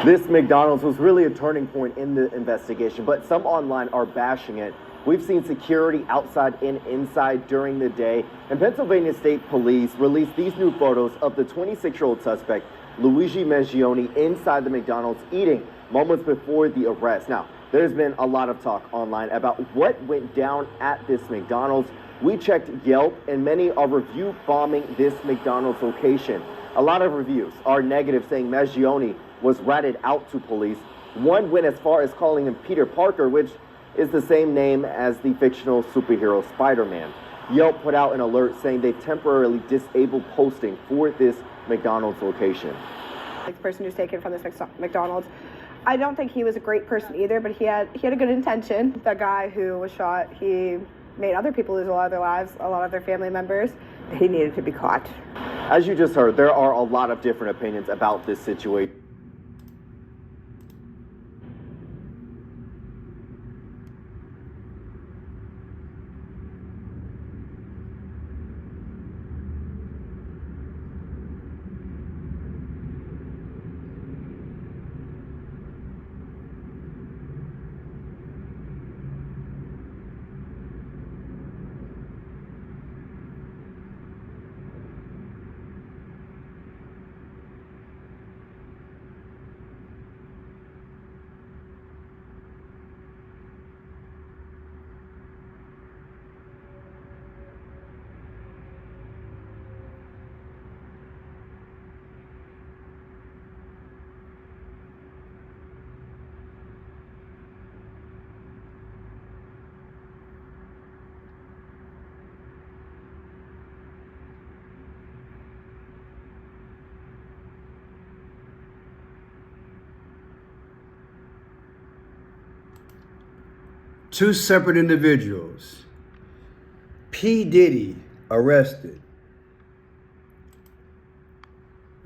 This McDonald's was really a turning point in the investigation, but some online are bashing it. We've seen security outside and inside during the day, and Pennsylvania State Police released these new photos of the 26-year-old suspect, Luigi Mangione, inside the McDonald's eating moments before the arrest. Now, there's been a lot of talk online about what went down at this McDonald's. We checked Yelp, and many are review bombing this McDonald's location. A lot of reviews are negative, saying Mangione was ratted out to police. One went as far as calling him Peter Parker, which is the same name as the fictional superhero Spider-Man. Yelp put out an alert saying they temporarily disabled posting for this McDonald's location. The person who's taken from this McDonald's, I don't think he was a great person either, but he had a good intention. The guy who was shot, he made other people lose a lot of their lives, a lot of their family members. He needed to be caught. As you just heard, there are a lot of different opinions about this situation. Two separate individuals. P.Diddy arrested.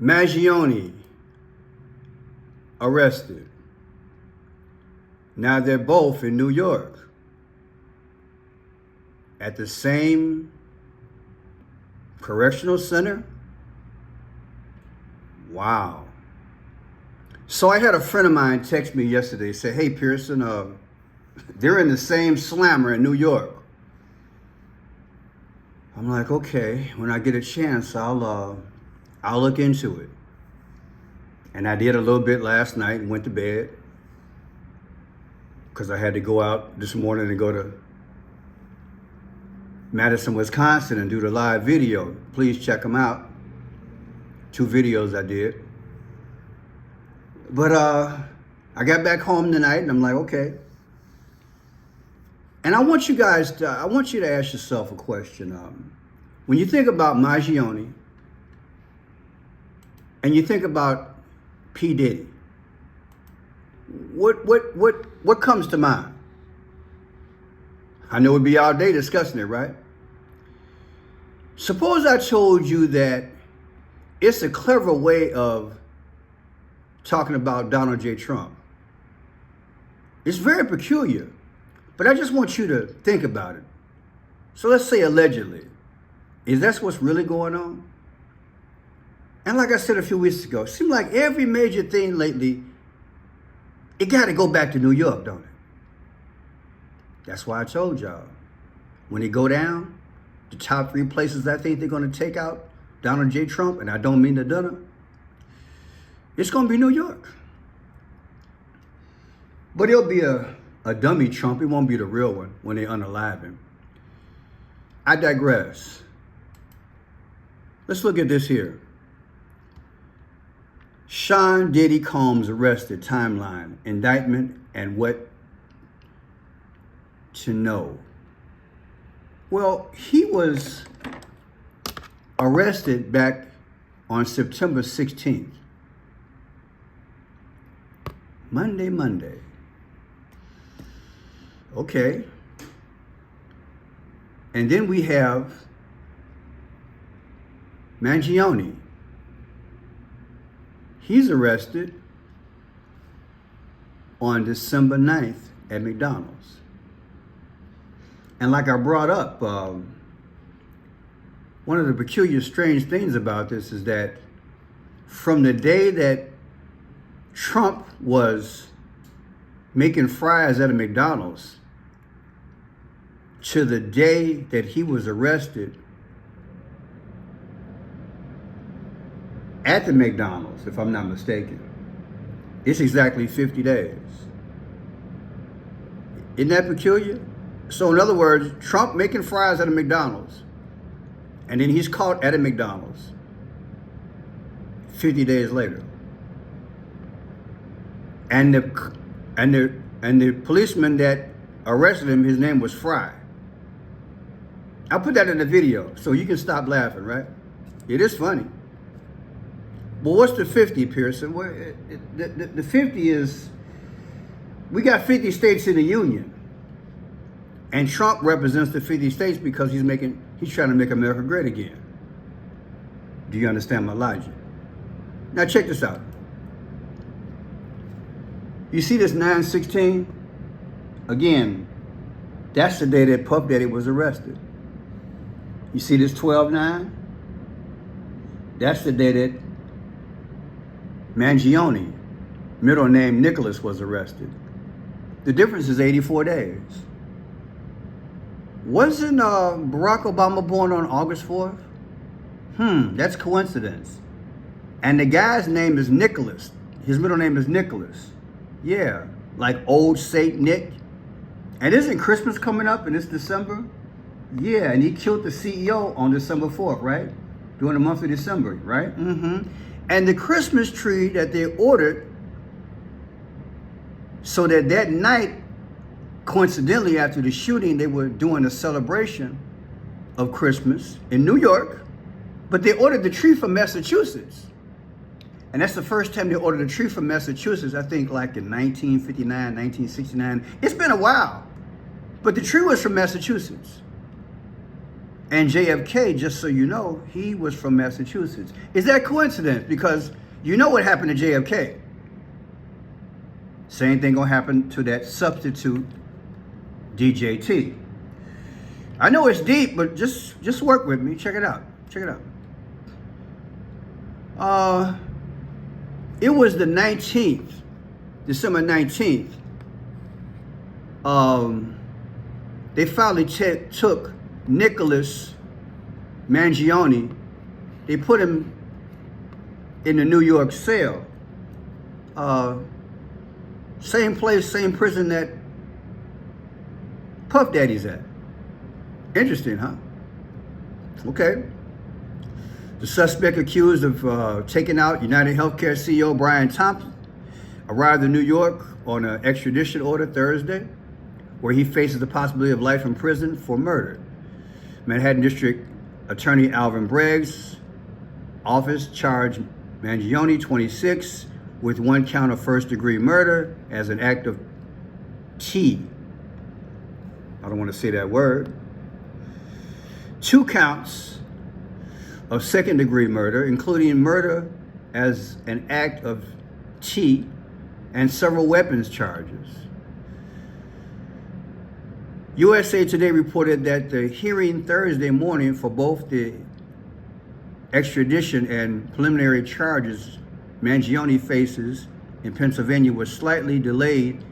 Mangione arrested. Now they're both in New York at the same correctional center. Wow. So I had a friend of mine text me yesterday, say, "Hey, Pearson, they're in the same slammer in New York." I'm like, okay, when I get a chance, I'll look into it. And I did a little bit last night and went to bed because I had to go out this morning and go to Madison, Wisconsin and do the live video. Please check them out. 2 videos I did. But I got back home tonight and I'm like, okay. And I want you to ask yourself a question. When you think about Mangione and you think about P. Diddy, what comes to mind? I know it'd be all day discussing it, right? Suppose I told you that it's a clever way of talking about Donald J. Trump. It's very peculiar. But I just want you to think about it. So let's say allegedly. Is that what's really going on? And like I said a few weeks ago, it seems like every major thing lately, it got to go back to New York, don't it? That's why I told y'all. When they go down, the top 3 places I think they're going to take out Donald J. Trump, and I don't mean the dinner, it's going to be New York. But it'll be a dummy Trump. It won't be the real one when they unalive him. I digress. Let's look at this here. Sean Diddy Combs arrested, timeline, indictment, and what to know. Well, he was arrested back on September 16th. Monday. Okay. And then we have Mangione. He's arrested on December 9th at McDonald's. And like I brought up, one of the peculiar, strange things about this is that from the day that Trump was making fries at a McDonald's to the day that he was arrested at the McDonald's, if I'm not mistaken. It's exactly 50 days. Isn't that peculiar? So in other words, Trump making fries at a McDonald's, and then he's caught at a McDonald's 50 days later. And the policeman that arrested him, his name was Fry. I'll put that in the video so you can stop laughing, right? It is funny. Well, what's the 50, Pearson? Well, the 50 is, we got 50 states in the union. And Trump represents the 50 states because he's trying to make America great again. Do you understand my logic? Now check this out. You see this 9/16? Again, that's the day that Puff Daddy was arrested. You see this 12/9? That's the day that Mangione, middle name Nicholas, was arrested. The difference is 84 days. Wasn't Barack Obama born on August 4th? That's coincidence. And the guy's name is Nicholas. His middle name is Nicholas. Yeah, like old Saint Nick. And isn't Christmas coming up and it's December? Yeah, and he killed the CEO on December 4th, right? During the month of December, right? And the Christmas tree that they ordered so that night, coincidentally, after the shooting, they were doing a celebration of Christmas in New York, but they ordered the tree from Massachusetts. And that's the first time they ordered a tree from Massachusetts, I think like in 1959, 1969. It's been a while, but the tree was from Massachusetts. And JFK, just so you know, he was from Massachusetts. Is that coincidence? Because you know what happened to JFK. Same thing gonna happen to that substitute DJT. I know it's deep, but just work with me. Check it out. Check it out. It was the 19th, December 19th. They finally took Nicholas Mangione. They put him in the New York cell. Same place, same prison that Puff Daddy's at. Interesting, huh? Okay. The suspect accused of taking out United Healthcare CEO Brian Thompson arrived in New York on an extradition order Thursday, where he faces the possibility of life in prison for murder. Manhattan District Attorney Alvin Bragg's office charged Mangione, 26, with 1 count of first-degree murder as an act of T. I don't want to say that word. 2 counts of second-degree murder, including murder as an act of T, and several weapons charges. USA Today reported that the hearing Thursday morning for both the extradition and preliminary charges Mangione faces in Pennsylvania was slightly delayed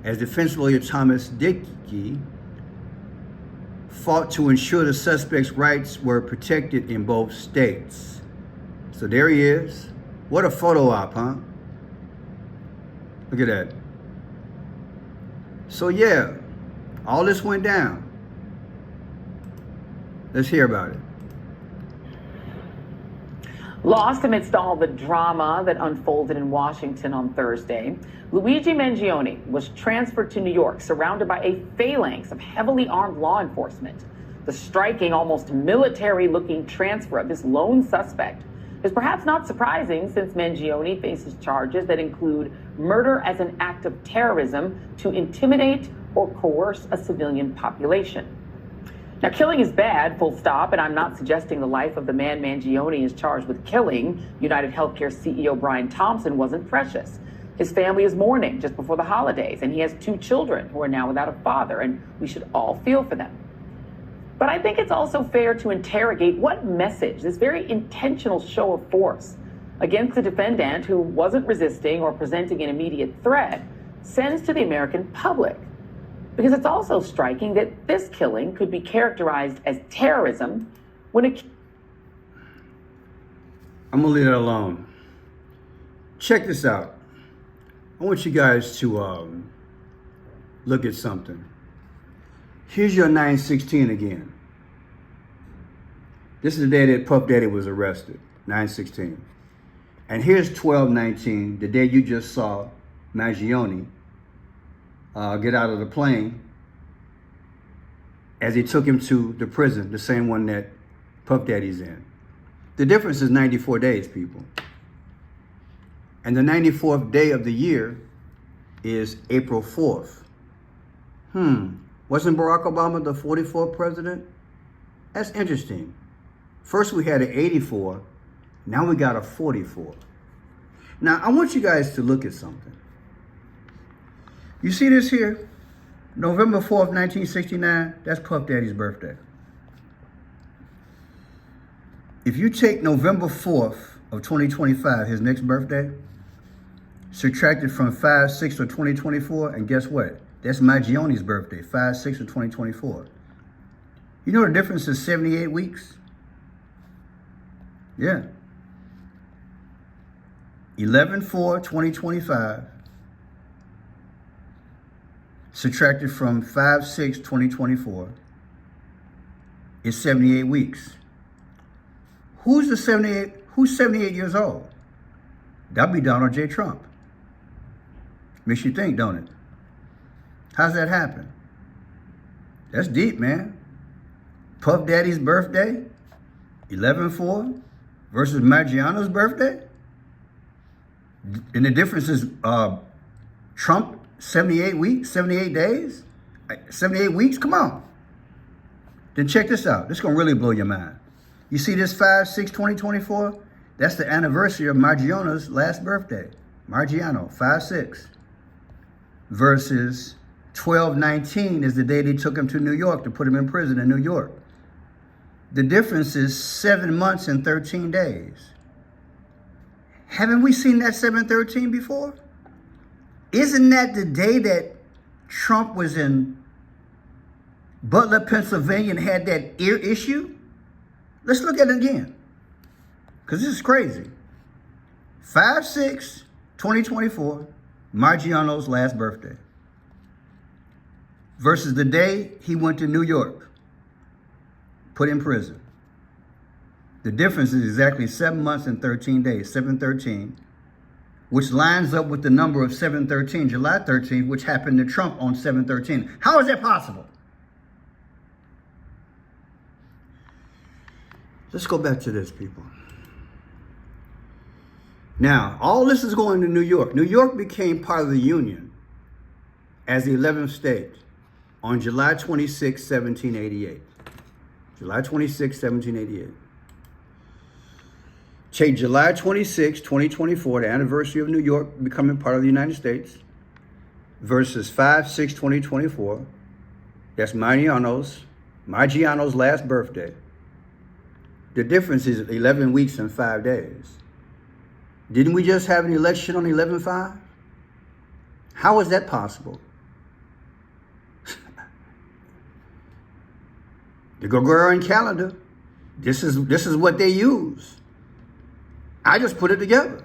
as defense lawyer Thomas Dickey fought to ensure the suspect's rights were protected in both states. So there he is. What a photo op, huh? Look at that. So yeah, all this went down. Let's hear about it. Lost amidst all the drama that unfolded in Washington on Thursday, Luigi Mangione was transferred to New York, surrounded by a phalanx of heavily armed law enforcement. The striking, almost military-looking transfer of this lone suspect is perhaps not surprising, since Mangione faces charges that include murder as an act of terrorism to intimidate or coerce a civilian population. Now, killing is bad, full stop, and I'm not suggesting the life of the man Mangione is charged with killing, United Healthcare CEO Brian Thompson, wasn't precious. His family is mourning just before the holidays, and he has 2 children who are now without a father, and we should all feel for them. But I think it's also fair to interrogate what message this very intentional show of force against the defendant, who wasn't resisting or presenting an immediate threat, sends to the American public. Because it's also striking that this killing could be characterized as terrorism when it... I'm gonna leave that alone. Check this out. I want you guys to look at something. Here's your 9/16 again. This is the day that Puff Daddy was arrested, 9/16. And here's 12/19, the day you just saw Mangione get out of the plane as he took him to the prison, the same one that Puff Daddy's in. The difference is 94 days, people. And the 94th day of the year is April 4th. Wasn't Barack Obama the 44th president? That's interesting. First we had an 84, now we got a 44. Now I want you guys to look at something. You see this here? November 4th, 1969, that's Puff Daddy's birthday. If you take November 4th of 2025, his next birthday, subtract it from 5/6 of 2024, and guess what? That's Mangione's birthday, 5/6 of 2024. You know the difference is 78 weeks? Yeah. 11/4/2025 subtracted from 5/6/2024 is 78 weeks. Who's 78 years old? That'd be Donald J. Trump. Makes you think, don't it? How's that happen? That's deep, man. Puff Daddy's birthday, 11/4 versus Mangione's birthday. And the difference is Trump 78 weeks, 78 days, 78 weeks. Come on. Then check this out. This is going to really blow your mind. You see this 5/6/2024? That's the anniversary of Mangione's last birthday. Mangione, 5/6. Versus 12/19 is the day they took him to New York to put him in prison in New York. The difference is 7 months and 13 days. Haven't we seen that 7/13 before? Isn't that the day that Trump was in Butler, Pennsylvania and had that ear issue? Let's look at it again, because this is crazy. 5/6/2024, Mangione's last birthday, versus the day he went to New York, put in prison. The difference is exactly 7 months and 13 days, 7/13, which lines up with the number of 7/13, July 13th, which happened to Trump on 7/13. How is that possible? Let's go back to this, people. Now, all this is going to New York. New York became part of the Union as the 11th state on July 26, 1788. July 26, 1788. Take July 26, 2024, the anniversary of New York becoming part of the United States, versus 5/6/2024. That's Mangione's last birthday. The difference is 11 weeks and 5 days. Didn't we just have an election on 11/5? How is that possible? The Gregorian calendar, this is what they use. I just put it together.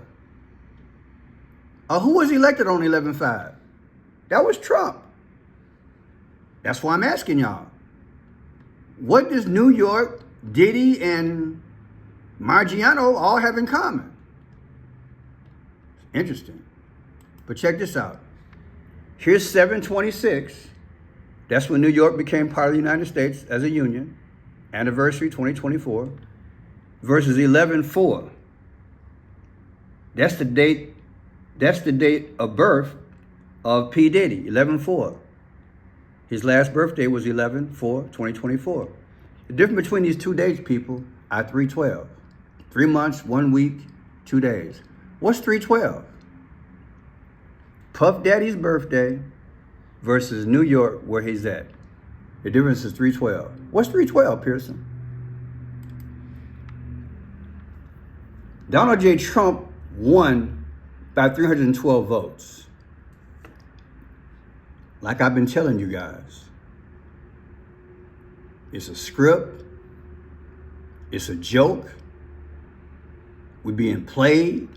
Who was elected on 11/5? That was Trump. That's why I'm asking y'all. What does New York, Diddy, and Mangione all have in common? Interesting. But check this out. Here's 7/26. That's when New York became part of the United States as a union. Anniversary 2024. Versus 11/4. That's the date of birth of P.Diddy, 11/4. His last birthday was 11/4/2024. The difference between these two dates, people, are 3/12. 3 months, 1 week, 2 days. What's 3/12? Puff Daddy's birthday versus New York, where he's at. The difference is 3/12. What's 3/12, Pearson? Donald J. Trump won by 312 votes. Like I've been telling you guys, it's a script, it's a joke, we're being played,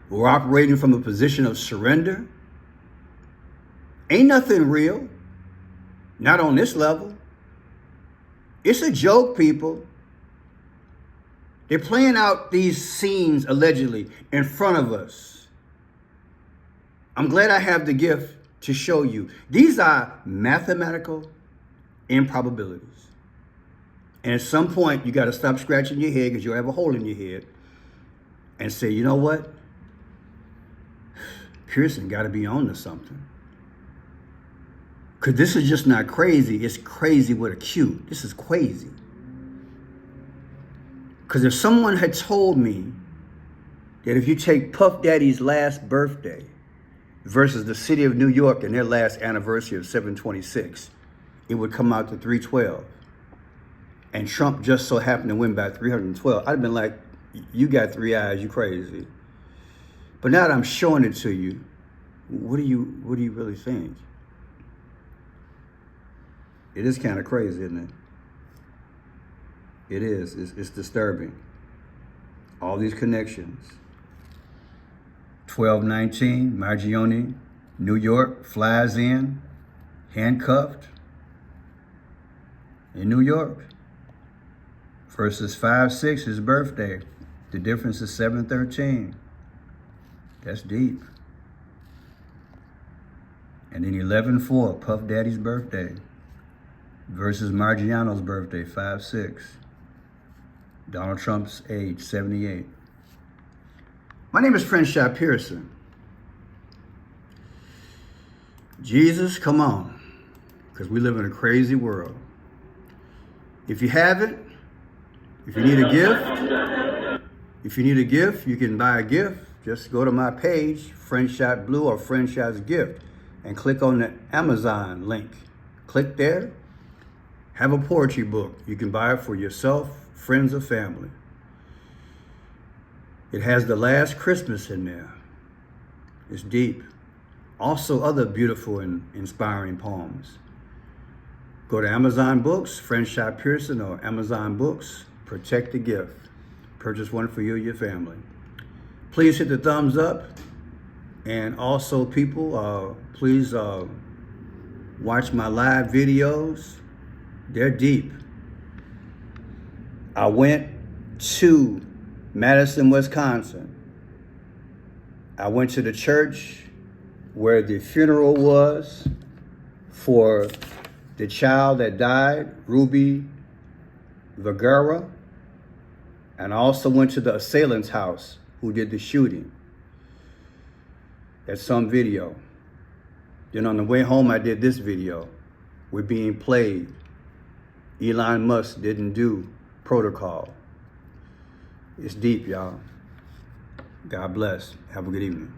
we're operating from a position of surrender. Ain't nothing real, not on this level. It's a joke, people. They're playing out these scenes allegedly in front of us. I'm glad I have the gift to show you. These are mathematical improbabilities. And at some point, you got to stop scratching your head because you'll have a hole in your head and say, you know what? Pearson got to be on to something. Because this is just not crazy. It's crazy with a Q. This is crazy. Because if someone had told me that if you take Puff Daddy's last birthday versus the city of New York and their last anniversary of 7/26, it would come out to 312. And Trump just so happened to win by 312. I'd have been like, you got three eyes, you crazy. But now that I'm showing it to you, what do you really think? It is kind of crazy, isn't it? It is. It's disturbing. All these connections. 1219, Mangione, New York, flies in, handcuffed in New York. Versus 5/6, his birthday. The difference is 7/13. That's deep. And then 11/4, Puff Daddy's birthday. Versus Margiano's birthday, 5/6. Donald Trump's age, 78. My name is Crenshaw Pearson. Jesus, come on. Because we live in a crazy world. If you haven't, if you need a gift, you can buy a gift. Just go to my page, Friendshot Blue or Friendshot's Gift, and click on the Amazon link. Click there. Have a poetry book. You can buy it for yourself, friends, or family. It has The Last Christmas in there. It's deep. Also other beautiful and inspiring poems. Go to Amazon Books, Friendshot Pearson, or Amazon Books. Protect the gift. Purchase one for you or your family. Please hit the thumbs up. And also, people, please watch my live videos. They're deep. I went to Madison, Wisconsin. I went to the church where the funeral was for the child that died, Ruby Vergara. And I also went to the assailant's house who did the shooting. That's some video. Then on the way home, I did this video. We're being played. Elon Musk didn't do protocol. It's deep, y'all. God bless. Have a good evening.